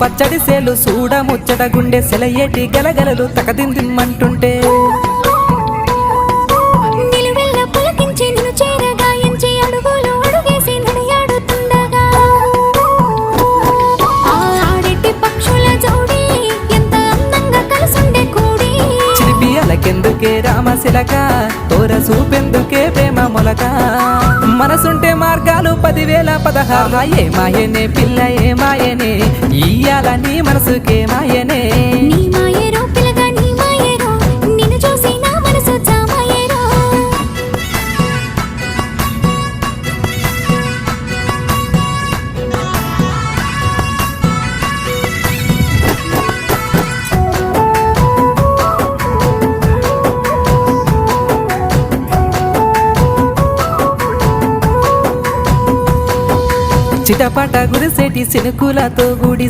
పచ్చడి సేలు చూడ ముచ్చట గుండె సెలయేటి గలగలలు తకదిందిమ్మంటుంటే నిలువెల్ల పులకించి నిన్ను చేరగాయించి అడుగులు అడుగేసి నడియాడుతుండగా ఆడెట్టి పక్షుల జోడి ఎంత అందంగా కలుసుండే కూడి చిలిపియలకెందుకే రామశిలక తోర చూపెందుకే ప్రేమ మొలక మనసుంటే మార్గాలు 10,016 ఏ మాయనే పిల్ల ఏ మాయనే ఇయ్యాల నీ మనసుకే మాయనే నీ మాయేరో పిల్లగా నీ మాయేరో నిన్ను చూసి నా మనసు జామాయేరో చిటపట గురిసేటి సినుకులతో గుడి